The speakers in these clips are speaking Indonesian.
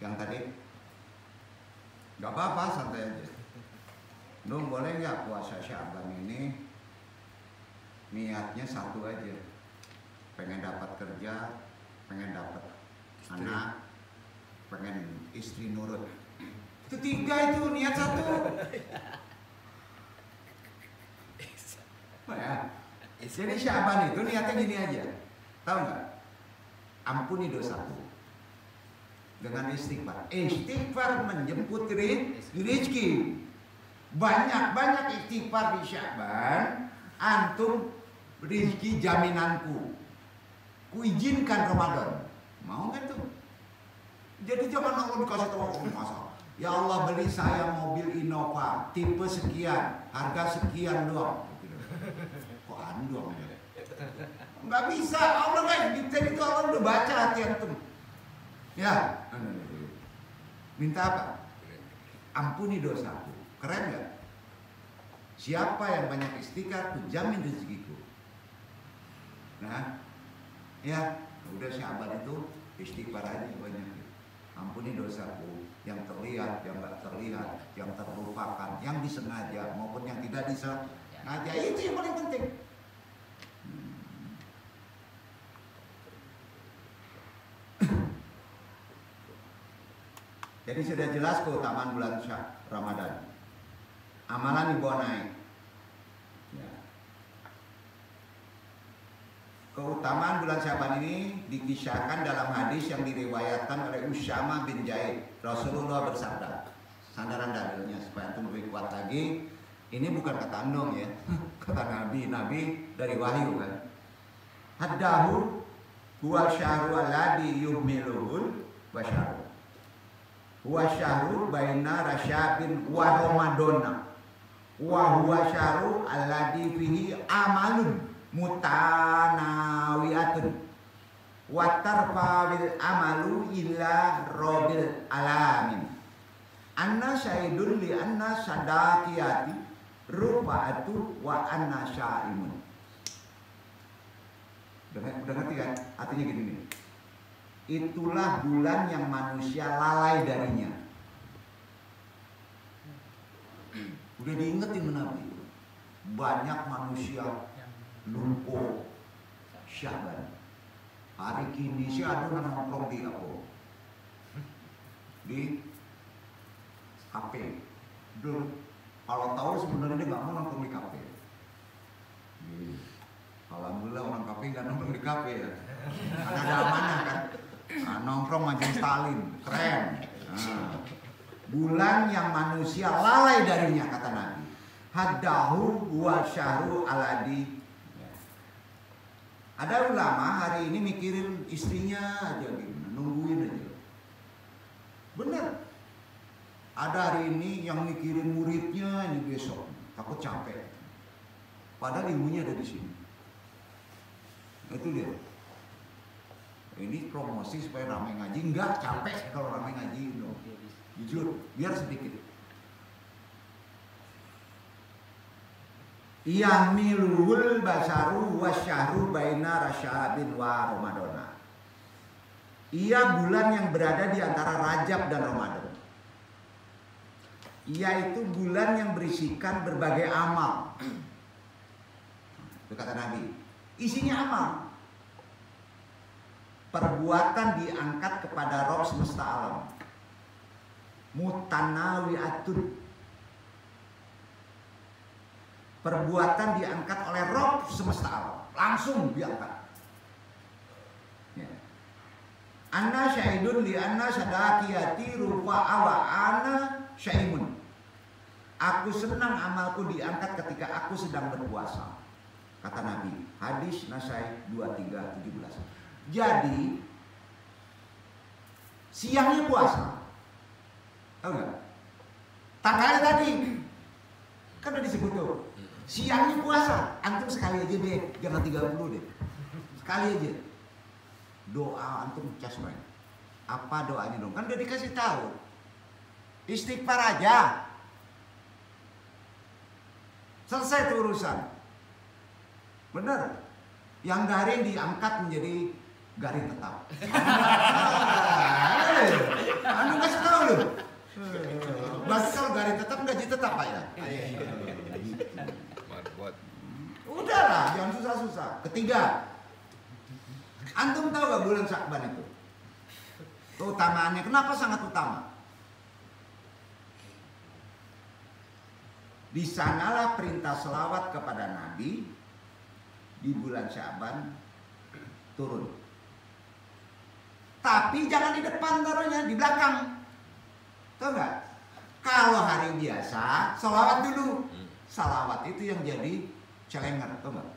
Yang tadi? Gak apa-apa, santai aja. Dong, boleh nggak puasa Syaban ini niatnya satu aja, pengen dapat kerja, pengen dapat anak, pengen istri nurut. Itu 3 itu niat satu. Oh ya. Jadi Syaban itu niatnya gini aja, tahu nggak? Ampuni dosaku dengan istighfar. Istighfar menjemput rezeki. Banyak istighfar di Syaban, antum rezeki jaminanku. Kuizinkan Ramadan. Mau nggak tuh? Jadi jangan Allah dikasih tahu masa. Ya Allah, beli saya mobil Innova tipe sekian, harga sekian doang. Kok doang ya? Nggak bisa, Allah nggak detail itu, Allah udah baca hati antum. Ya, minta apa? Ampuni dosaku. Keren nggak? Siapa yang banyak istighfar, ku jamin rezekiku. Nah, ya udah Syaban itu istighfar aja banyak. Ampuni dosaku yang terlihat, yang nggak terlihat, yang terlupakan, yang disengaja maupun yang tidak disengaja. Itu yang paling penting. Jadi sudah jelas keutamaan bulan Ramadan. Amalan dibawa naik. Ya. Keutamaan bulan Syaban ini dikisahkan dalam hadis yang diriwayatkan oleh Usama bin Zaid. Rasulullah bersabda, sandaran dalilnya supaya antum lebih kuat lagi. Ini bukan kata andong ya, kata Nabi dari wahyu kan. Haddahu huwa syahru alladhi yuhmiluhul basyaru. Huwa syahru baina rasyabin wa ramadana. Wa huwa syahru alladhi fihi amalun mutanawiyatun wa tarfa'il amalu illa rabbil alamin. Anna syahidun li anna sadaqiyati rufa'atu wa anna syaimun. Udah ngerti kan? Artinya gini nih. Itulah bulan yang manusia lalai darinya. Udah diingetin Nabi. Banyak manusia lumpuh Syaban. Hari kini si ada nongkrong di apa? Di kafe. Kalau tahu sebenarnya dia nggak mau nongkrong di kafe. Alhamdulillah orang kafe nggak nongkrong di kafe ya. Ada amanah kan? Nah, nongkrong macam Stalin, keren. Nah, bulan yang manusia lalai darinya kata Nabi. Haddahu wa syahru aladi. Ada ulama hari ini mikirin istrinya aja gitu, nungguin aja. Bener. Ada hari ini yang mikirin muridnya ini besok, takut capek. Padahal ilmunya ada di sini. Itu dia. Ini promosi supaya ramai ngaji, enggak capek kalau ramai ngaji dong. Jujur, biar sedikit. Yahmilul basaru wasyahru baina rasyabin wa ramadana. Ia bulan yang berada di antara Rajab dan Ramadan. Yaitu bulan yang berisikan berbagai amal. Itu kata Nabi. Isinya amal. Perbuatan diangkat kepada Rabb semesta alam. Mutanawiatun. Perbuatan diangkat oleh Rabb semesta alam. Langsung diangkat. Ya. Anna syahidun li anna sadaqiyati rufa'a wa ana syaimun. Aku senang amalku diangkat ketika aku sedang berpuasa. Kata Nabi. Hadis Nasai 23:17. Jadi siangnya puasa. Tahu nggak? Tanggalnya tadi kan udah disebut tuh. Siangnya puasa, antum sekali aja deh, jangan 30 deh. Sekali aja. Doa antum casman. Apa doanya dong? Kan udah dikasih tahu. Istighfar aja. Selesai tuh urusan. Bener. Yang garing diangkat menjadi garing tetap. Anu tetap Pak ya? Marbot. Udahlah, jangan susah-susah. Ketiga, antum tahu gak bulan Sya'ban itu? Keutamaannya, kenapa sangat utama? Di sanalah perintah selawat kepada Nabi di bulan Sya'ban turun. Tapi jangan di depan taruhnya, di belakang. Tahu nggak? Kalau hari biasa, selawat dulu. Salawat itu yang jadi celenger, tahu nggak?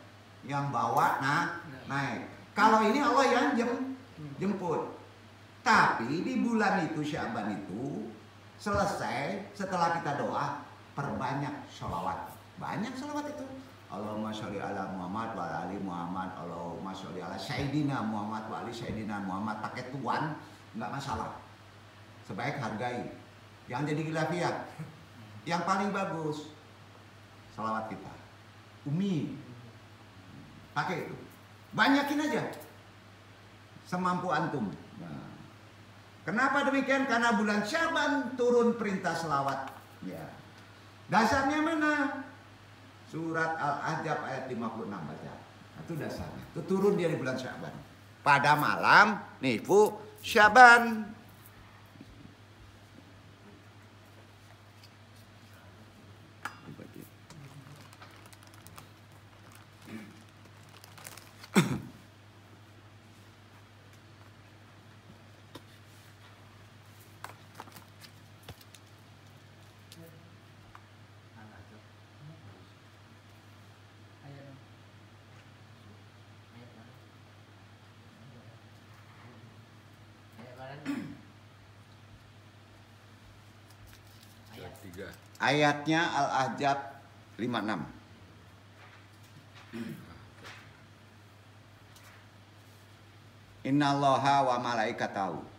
Yang bawa naik. Kalau ini Allah yang jemput. Tapi di bulan itu Sya'ban itu selesai setelah kita doa, perbanyak sholawat. Banyak sholawat itu. Allahumma sholli ala Muhammad wa ala ali Muhammad. Allahumma sholli ala Sayyidina Muhammad wa ali Sayyidina Muhammad. Pakai tuan nggak masalah. Sebaik hargai. Jangan jadi khilafiyah. Yang paling bagus sholawat kita. Umi. Pakai itu. Banyakin aja. Semampu antum. Nah. Kenapa demikian? Karena bulan Sya'ban turun perintah selawat. Ya. Dasarnya mana? Surat Al-Ahzab ayat 56 baca. Itu dasarnya. Itu turun dia di bulan Sya'ban. Pada malam nifu Sya'ban. Ayatnya Al-Ahzab 56. Innallaha wa malaikatahu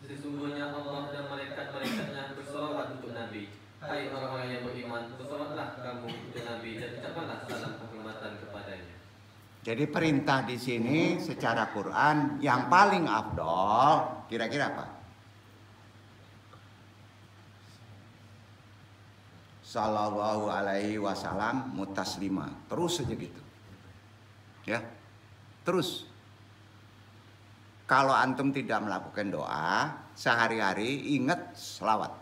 Sesungguhnya Allah dan malaikat-malaikatnya bersolawat untuk Nabi. Hai orang-orang yang beriman, bersolawatlah kamu untuk Nabi dan ucapkanlah salam penghormatan kepadanya. Jadi perintah di sini secara Quran yang paling afdol kira-kira apa? Sallallahu alaihi wasallam mutaslima. Terus saja gitu. Ya. Terus. Kalau antum tidak melakukan doa sehari-hari, ingat selawat.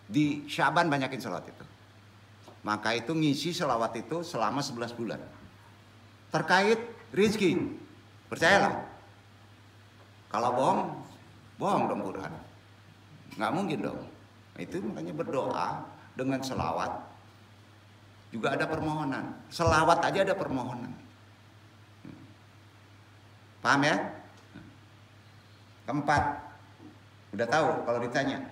Di Sya'ban banyakin selawat itu. Maka itu ngisi selawat itu selama 11 bulan. Terkait rizki, percayalah. Kalau bohong, bohong dong Quran. Nggak mungkin dong. Itu makanya berdoa dengan selawat. Juga ada permohonan. Selawat aja ada permohonan. Paham ya? Keempat, udah tahu kalau ditanya.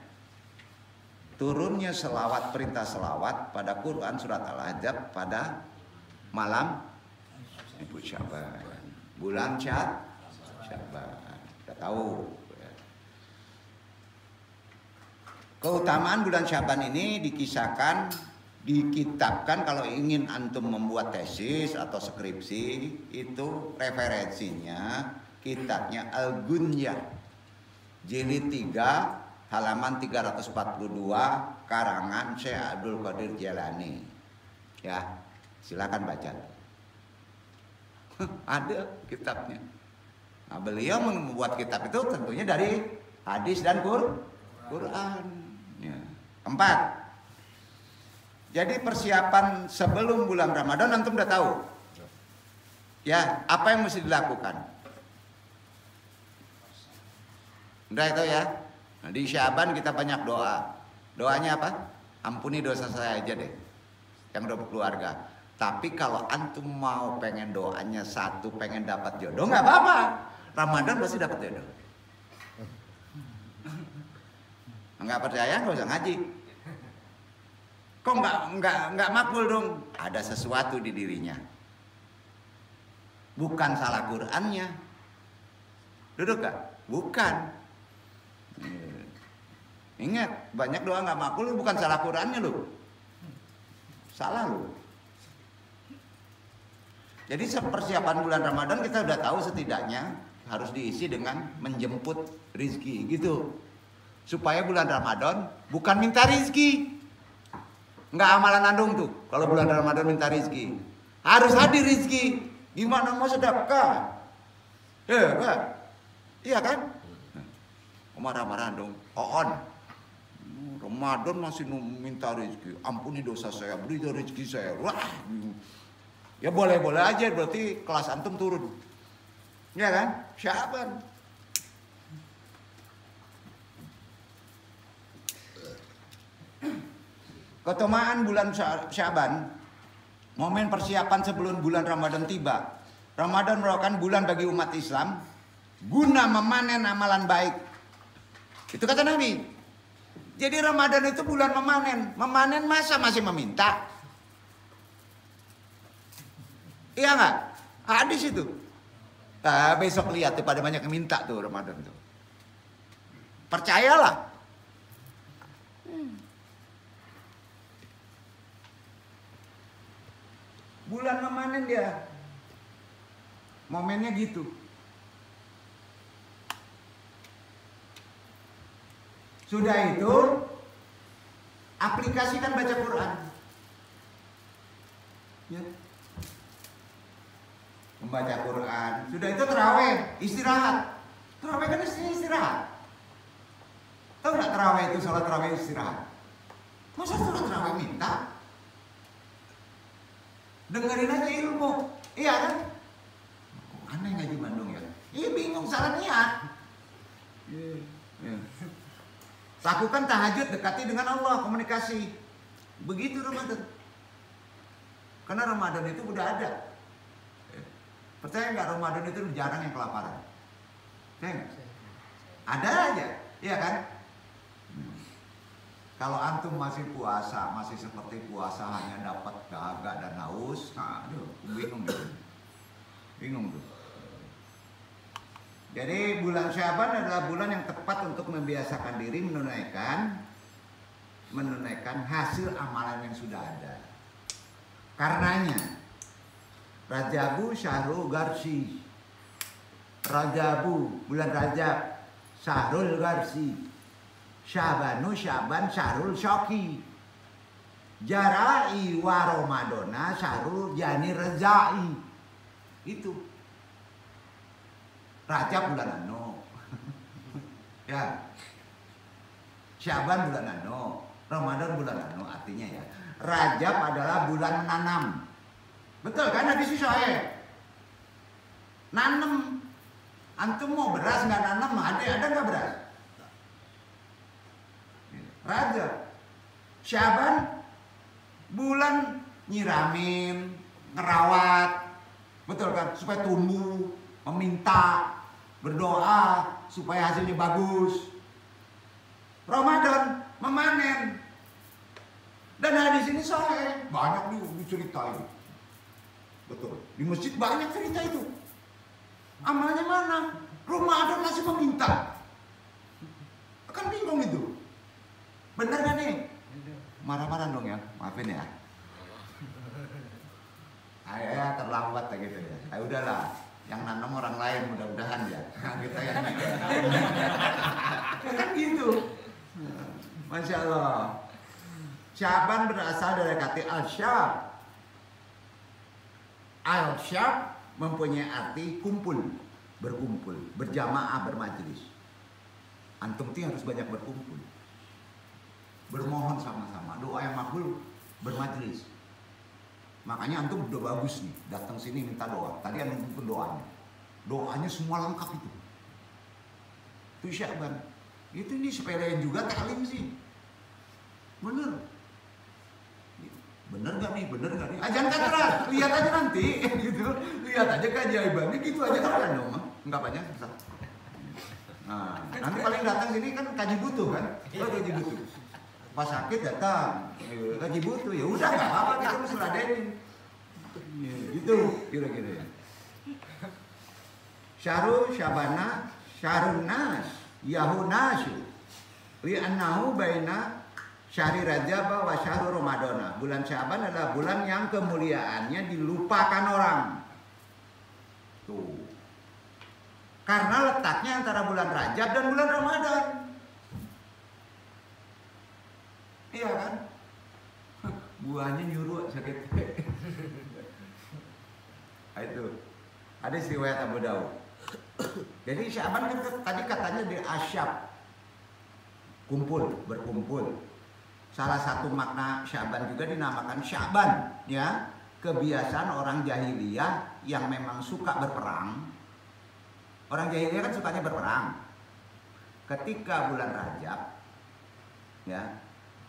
Turunnya selawat, perintah selawat pada Quran surat Al-Ahzab pada malam Ibu Sya'ban. Bulan Sya'ban. Udah tahu. Keutamaan bulan Sya'ban ini dikisahkan, dikitabkan kalau ingin antum membuat tesis atau skripsi, itu referensinya kitabnya Al-Gunyah jilid 3 halaman 342 karangan Syekh Abdul Qadir Jailani. Ya, silakan baca. Ada kitabnya. Nah, beliau membuat kitab itu tentunya dari hadis dan Quran. Ya. Keempat, jadi persiapan sebelum bulan Ramadan antum udah tahu. Ya, apa yang mesti dilakukan? Udah itu ya. Nah, di Syaban kita banyak doa. Doanya apa? Ampuni dosa saya aja deh. Yang udah berkeluarga. Tapi kalau antum mau pengen doanya satu, pengen dapat jodoh, nggak apa-apa. Ramadan pasti dapat jodoh. Nggak percaya nggak usah ngaji. Kok nggak makbul dong? Ada sesuatu di dirinya. Bukan salah Qur'annya. Duduk gak? Bukan. Ingat, banyak doa nggak makbul bukan salah Qur'annya loh. Salah loh. Jadi persiapan bulan Ramadan kita udah tahu setidaknya harus diisi dengan menjemput rizki gitu. Supaya bulan Ramadan bukan minta rizki. Nggak amalan andung tuh. Kalau bulan Ramadan minta rizki. Harus hadir rizki. Gimana mau sedekah? Ya kan? Iya kan? Marah-marah dong. On. Ramadan masih minta rezeki. Ampuni dosa saya, beri rezeki saya. Wah. Ya boleh-boleh aja, berarti kelas antum turun. Ya kan? Syaban. Keutamaan bulan Syaban, momen persiapan sebelum bulan Ramadan tiba. Ramadan merupakan bulan bagi umat Islam guna memanen amalan baik. Itu kata Nabi. Jadi Ramadan itu bulan memanen. Memanen masa masih meminta? Iya nggak? Hadis itu. Nah, besok lihat tuh pada banyak yang minta tuh Ramadan tuh. Percayalah. Bulan memanen dia. Momennya gitu. Sudah itu aplikasikan baca Quran. Ya. Membaca Quran. Sudah itu terawih, istirahat. Terawih kan istirahat. Tahu nggak terawih itu sholat terawih istirahat? Masa sholat terawih minta? Dengerin aja ilmu, iya kan? Aneh ngaji Bandung ya? Iya bingung salah niat. Lakukan tahajud, dekati dengan Allah, komunikasi. Begitu Ramadan. Karena Ramadan itu udah ada. Percaya nggak Ramadan itu jarang yang kelaparan? Percaya nggak? Ada aja, iya kan? Kalau antum masih puasa, masih seperti puasa hanya dapat dahaga dan haus, nah, aduh, bingung tuh. Bingung tuh. Jadi bulan Syaban adalah bulan yang tepat untuk membiasakan diri menunaikan hasil amalan yang sudah ada. Karenanya Rajabu Syahrul Garsi. Rajabu bulan Rajab Syahrul Garsi. Syabanu Syaban Syahrul Syoki. Jarai wa Ramadona Syahrul Jani Rezai. Itu Rajab bulan anu. Ya. Syaban bulan anu, Ramadan bulan anu, artinya ya. Rajab adalah bulan menanam. Betul kan hadis sahih? Nanam. Antum mau beras nggak nanam? Ada nggak beras? Rajab. Syaban bulan nyiramin, ngerawat. Betul kan? Supaya tumbuh, meminta, berdoa supaya hasilnya bagus. Ramadan memanen. Dan hadis ini sahih, banyak diceritain. Betul. Di masjid banyak cerita itu. Amalnya mana? Ramadan masih meminta. Kan bingung itu. Bener kan nih? Marah-marah dong ya, maafin ya. Ya terlambat ya gitu ya. Ya udahlah, yang nanam orang lain mudah-mudahan ya. Kita yang kan gitu. Masya Allah. Syaban berasal dari kata al-syab. Al-syab mempunyai arti kumpul, berkumpul, berjamaah, bermajlis. Antum tuh harus banyak berkumpul. Bermohon sama-sama, doa yang makbul, bermajlis. Makanya antum udah bagus nih, datang sini minta doa. Tadi antum pun doanya. Doanya semua lengkap itu. Itu Sya'ban. Itu ini sepelein juga taklim sih. Bener. Bener gak nih? Bener gak nih? Jangan keras, lihat aja nanti gitu. Lihat aja keajaibannya gitu aja kan dong. Enggak banyak susah. Nah, nanti paling datang sini kan kaji butuh kan? Oh, kaji butuh. Pas sakit datang, kaji butuh ya udah nggak apa-apa kita mesti ladenin. Gitu kira-kira ya. Syahrul Syabana Syahrun Nas Yahunasu li'annahu baina syahri Rajab wa syahrul Ramadana. Bulan Syaban adalah bulan yang kemuliaannya dilupakan orang. Tuh. Karena letaknya antara bulan Rajab dan bulan Ramadan. Iya kan? Buahnya nyuruh sakit. Itu. Ada riwayat Abu Daud. Jadi Syaban kan tadi katanya di asyab. Kumpul, berkumpul. Salah satu makna Syaban juga dinamakan Syaban, ya. Kebiasaan orang jahiliyah yang memang suka berperang. Orang jahiliyah kan sukanya berperang. Ketika bulan Rajab, ya,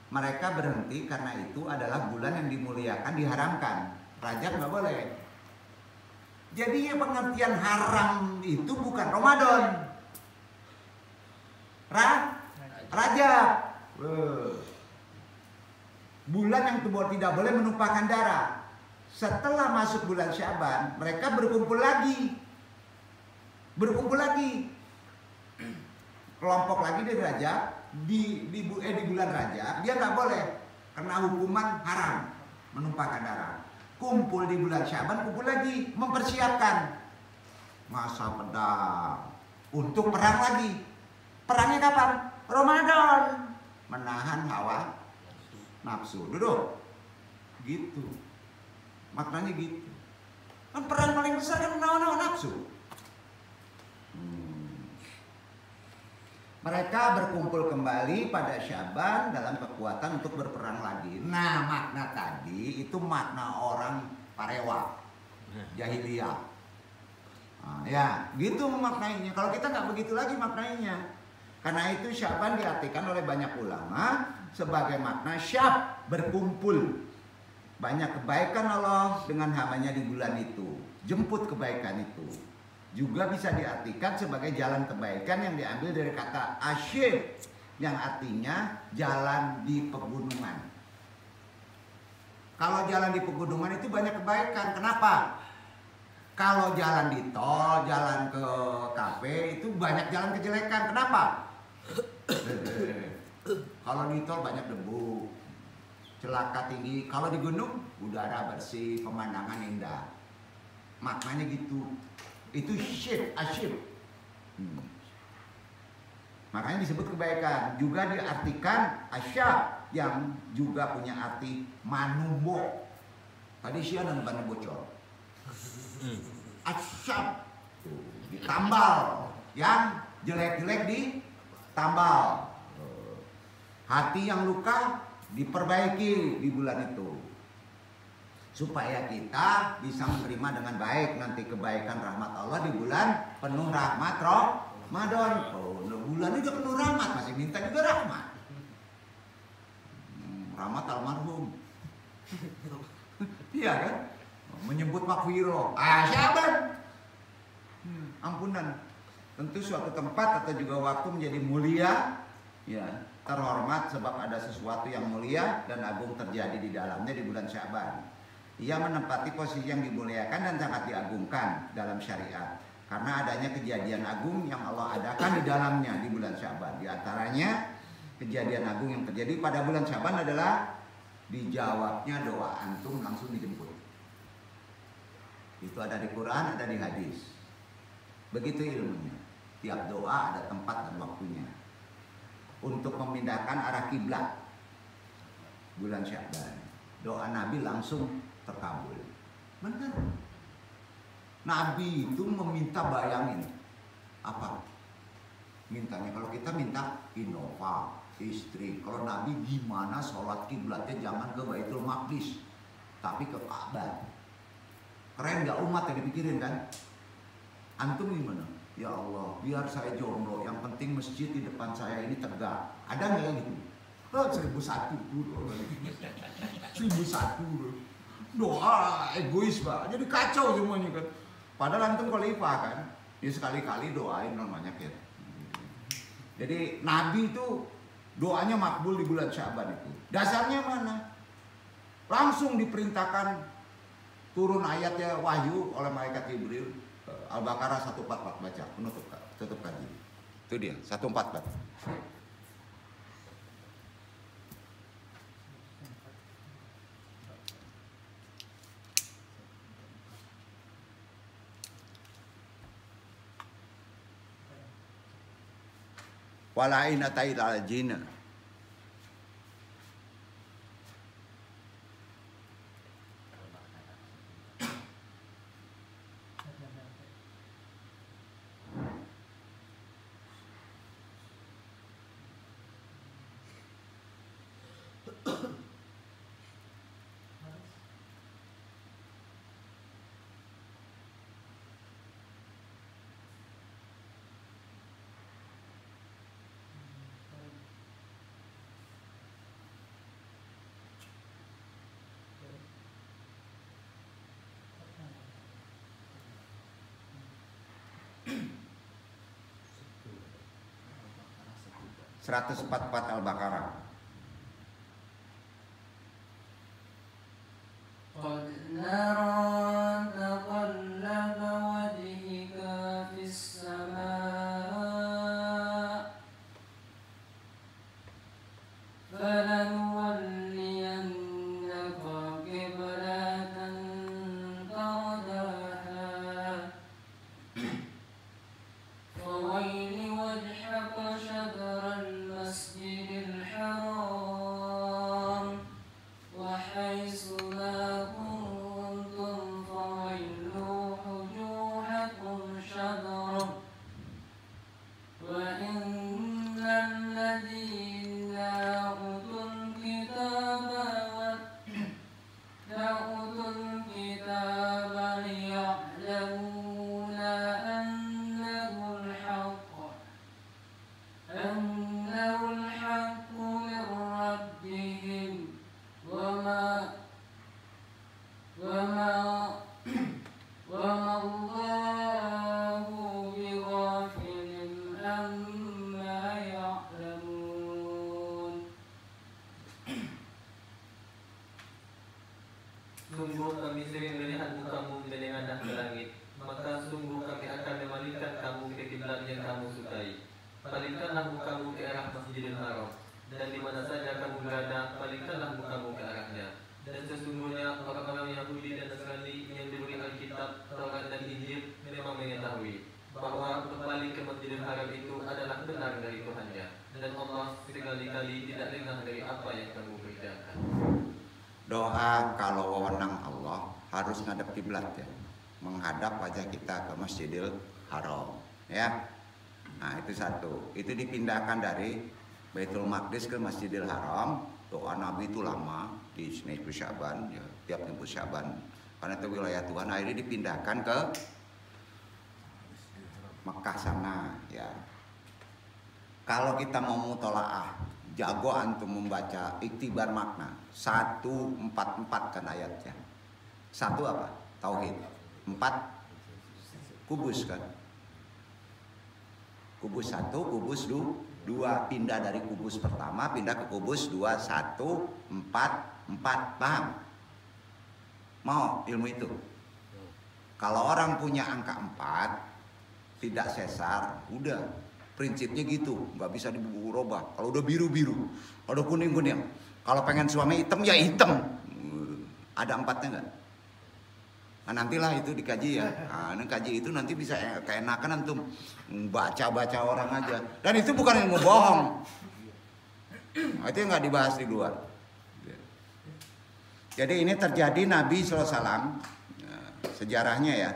mereka berhenti karena itu adalah bulan yang dimuliakan, diharamkan. Rajab nggak boleh. Jadi pengertian haram itu bukan Ramadan, Rajab. Bulan yang tidak boleh menumpahkan darah. Setelah masuk bulan Syaban, mereka berkumpul lagi. Kelompok lagi di Rajab, di bulan Rajab dia nggak boleh karena hukuman haram menumpahkan darah. Kumpul di bulan Syaban, kumpul lagi mempersiapkan masa pedang untuk perang lagi. Perangnya kapan? Ramadan. Menahan hawa nafsu. Duduk. Gitu. Maknanya gitu. Kan perang paling besar kan menahan hawa nafsu. Mereka berkumpul kembali pada Syaban dalam kekuatan untuk berperang lagi. Nah, makna tadi itu makna orang parewa, jahiliyah. Nah, ya, gitu maknanya. Kalau kita nggak begitu lagi maknanya. Karena itu Syaban diartikan oleh banyak ulama sebagai makna syab, berkumpul. Banyak kebaikan Allah dengan hambanya di bulan itu. Jemput kebaikan itu. Juga bisa diartikan sebagai jalan kebaikan yang diambil dari kata asyir yang artinya jalan di pegunungan. Kalau jalan di pegunungan itu banyak kebaikan. Kenapa? Kalau jalan di tol, jalan ke kafe itu banyak jalan kejelekan. Kenapa? Kalau di tol banyak debu, celaka tinggi. Kalau di gunung udara bersih, pemandangan indah. Maknanya gitu. Itu asyib. Makanya disebut kebaikan. Juga diartikan asyab yang juga punya arti manumbo. Tadi siang ban bocor. Asyab ditambal, yang jelek-jelek ditambal. Hati yang luka diperbaiki di bulan itu. Supaya kita bisa menerima dengan baik nanti kebaikan rahmat Allah di bulan penuh rahmat Ramadan. Oh, bulan juga penuh rahmat, masih minta juga rahmat. Rahmat almarhum. Iya kan? Menyebut makfiro. Syaban. Ampunan. Tentu suatu tempat atau juga waktu menjadi mulia, ya, terhormat sebab ada sesuatu yang mulia dan agung terjadi di dalamnya di bulan Syaban. Ia menempati posisi yang dimuliakan dan sangat diagungkan dalam syariat. Karena adanya kejadian agung yang Allah adakan di dalamnya di bulan Syaban. Di antaranya kejadian agung yang terjadi pada bulan Syaban adalah dijawabnya doa antum langsung dijemput. Itu ada di Quran, ada di hadis. Begitu ilmunya. Tiap doa ada tempat dan waktunya. Untuk memindahkan arah kiblat bulan Syaban. Doa Nabi langsung terkabul. Benar. Nabi itu meminta, bayangin apa? Mintanya kalau kita minta Innova, istri. Kalau Nabi gimana sholat kiblatnya jangan ke Baitul Maqdis, tapi ke Ka'bah. Keren nggak umat yang dipikirin kan? Antum gimana? Ya Allah, biar saya jomblo, yang penting masjid di depan saya ini tegak. Ada nggak yang gitu? Oh, 1001 dulu. 1001 doa egois Pak, jadi kacau semuanya kan. Padahal antum khalifah kan, ya sekali-kali doain namanya gitu. Jadi Nabi itu doanya makbul di bulan Syaban itu. Dasarnya mana? Langsung diperintahkan turun ayatnya wahyu oleh malaikat Jibril. Al-Baqarah 144 baca, tutup kaji. Itu dia, 144. Walain atail al-jina. Seratus 144 Al-Baqarah. Qad nara taqallaba wajhika fis samaa falanuwalliyannaka qiblatan tardaha fawalli wajhaka syadral masjidil haram wa haitsu ma kuntum fawallu wujuhakum syadrah wa innal ladzina utul kitaba liya'lamuna annahul haqqu min rabbihim wama Allahu bighafilin amma ya'lamun. Sungguh kami sering melihat mukamu menengadah ke langit, maka sungguh kami akan memalingkan kamu ke kiblat yang kamu sukai. Palingkanlah mukamu ke arah Masjidil Haram, dan di mana saja kamu berada, palingkanlah mukamu ke arahnya. Dan sesungguhnya orang-orang Yahudi dan Nasrani yang diberi Alkitab, Taurat dan Injil memang mengetahui bahwa berpaling ke Masjidil Haram itu adalah benar dari Tuhannya, dan Allah sekali-kali tidak lengah dari apa yang kamu kerjakan. Doa kalau wewenang Allah harus ngadep kiblat ya, menghadap wajah kita ke Masjidil Haram ya. Nah itu satu, itu dipindahkan dari Baitul Maqdis ke Masjidil Haram. Doa Nabi itu lama di nisfu Syaban ya, tiap nisfu Syaban karena itu wilayah Tuhan. Akhirnya dipindahkan ke Mekah sana ya. Kalau kita mau mutolaah, jago antum membaca iktibar makna 144 kan ayatnya. 1 apa? Tauhid. 4 kubus kan. Kubus 1, kubus 2, pindah dari kubus pertama pindah ke kubus 2, 1, 4, 4. Paham? Mau ilmu itu? Kalau orang punya angka 4 tidak sesar, udah prinsipnya gitu, nggak bisa dirubah. Kalau udah biru-biru, kalau udah kuning-kuning, kalau pengen suami hitam ya hitam. Ada 4-nya nggak? Nah, nantilah itu dikaji ya. Nah, kaji itu nanti bisa keenakan antum baca-baca orang aja. Dan itu bukan ilmu bohong. Nah, itu nggak dibahas di luar. Jadi ini terjadi Nabi SAW sejarahnya ya,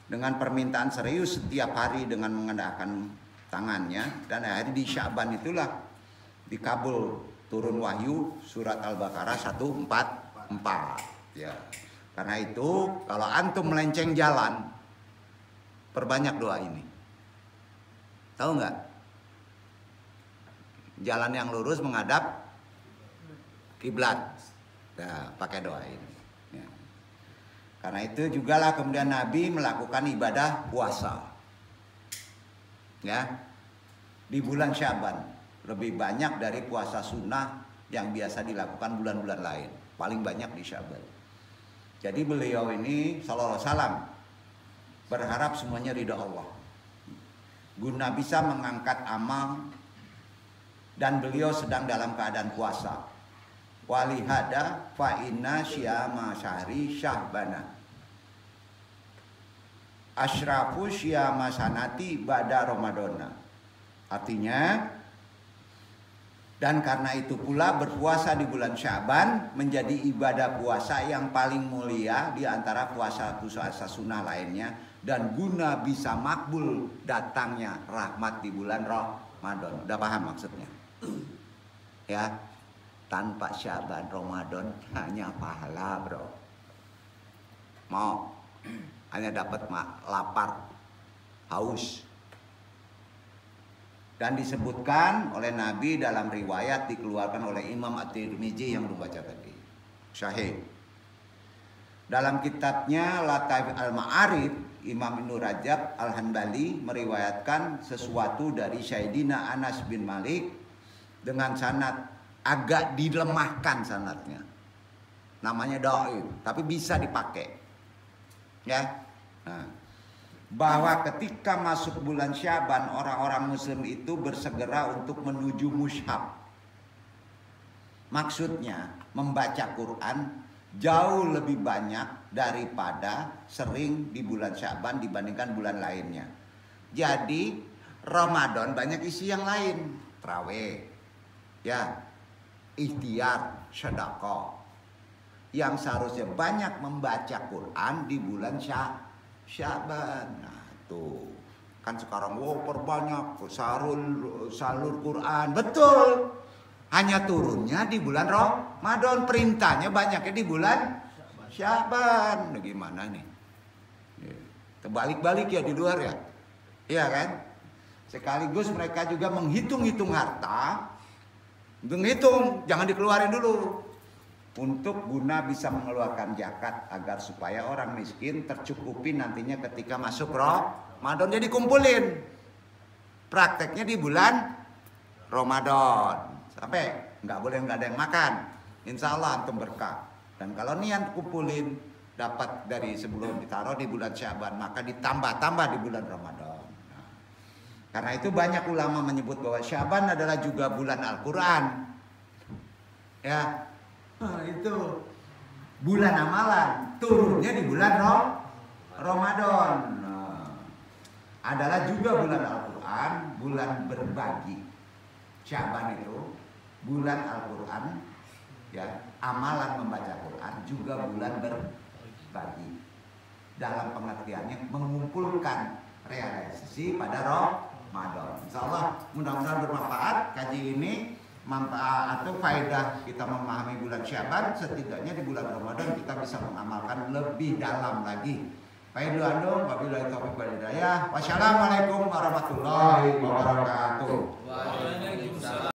dengan permintaan serius setiap hari dengan mengendahkan tangannya, dan akhirnya di Syaban itulah dikabul turun wahyu surat Al-Baqarah 144. Ya. Karena itu kalau antum melenceng jalan, perbanyak doa ini. Tahu nggak? Jalan yang lurus menghadap kiblat. Nah, pakai doa ini. Ya. Karena itu jugalah kemudian Nabi melakukan ibadah puasa. Ya. Di bulan Syaban lebih banyak dari puasa sunnah yang biasa dilakukan bulan-bulan lain. Paling banyak di Syaban. Jadi beliau ini sallallahu alaihi wasallam berharap semuanya ridha Allah. Guna bisa mengangkat amal, dan beliau sedang dalam keadaan puasa. Walihada fa inna syama syahri syahbana asyrafu syama sanati ba'da ramadana. Artinya, dan karena itu pula berpuasa di bulan Syaban menjadi ibadah puasa yang paling mulia di antara puasa-puasa sunnah lainnya, dan guna bisa makbul datangnya rahmat di bulan Ramadan. Udah paham maksudnya? Ya, tanpa Syaban Ramadan hanya pahala, bro. Mau hanya dapat lapar, haus. Dan disebutkan oleh Nabi dalam riwayat dikeluarkan oleh Imam At-Tirmizi yang dibaca tadi, Syahih. Dalam kitabnya Lataif Al-Ma'arif, Imam Ibnu Rajab Al-Hanbali meriwayatkan sesuatu dari Sayyidina Anas bin Malik dengan sanad agak dilemahkan sanadnya. Namanya dhaif, tapi bisa dipakai. Ya. Nah, bahwa ketika masuk bulan Syaban orang-orang muslim itu bersegera untuk menuju mushaf. Maksudnya membaca Quran jauh lebih banyak daripada sering di bulan Syaban dibandingkan bulan lainnya. Jadi Ramadan banyak isi yang lain, tarawih, ya, ikhtiar, sedekah. Yang seharusnya banyak membaca Quran di bulan Syaban. Nah, tuh kan sekarang perbanyak salur Quran, betul. Hanya turunnya di bulan Ramadan, perintahnya banyaknya di bulan Syaban. Nah, gimana nih? Terbalik-balik ya di luar ya. Iya kan? Sekaligus mereka juga menghitung-hitung harta. Menghitung, jangan dikeluarin dulu. Untuk guna bisa mengeluarkan zakat agar supaya orang miskin tercukupi nantinya ketika masuk Ramadan. Jadi kumpulin. Prakteknya di bulan Ramadan. Sampai nggak ada yang makan, insya Allah antum berkah. Dan kalau niat kumpulin dapat dari sebelum ditaruh di bulan Syaban, maka ditambah-tambah di bulan Ramadan. Nah, karena itu banyak ulama menyebut bahwa Syaban adalah juga bulan Al-Quran. Ya, itu bulan amalan, turunnya di bulan Ramadan. Nah, adalah juga bulan Al-Quran, bulan berbagi. Syaban itu bulan Al-Quran, ya, amalan membaca Quran juga bulan berbagi. Dalam pengertiannya mengumpulkan realisasi pada Ramadan. Insya Allah mudah-mudahan bermanfaat kaji ini, manfaat atau faedah kita memahami bulan Syaban. Setidaknya di bulan Ramadan kita bisa mengamalkan lebih dalam lagi. Baik dulu ando, wabillahi taufiq wal hidayah. Wassalamualaikum warahmatullahi wabarakatuh.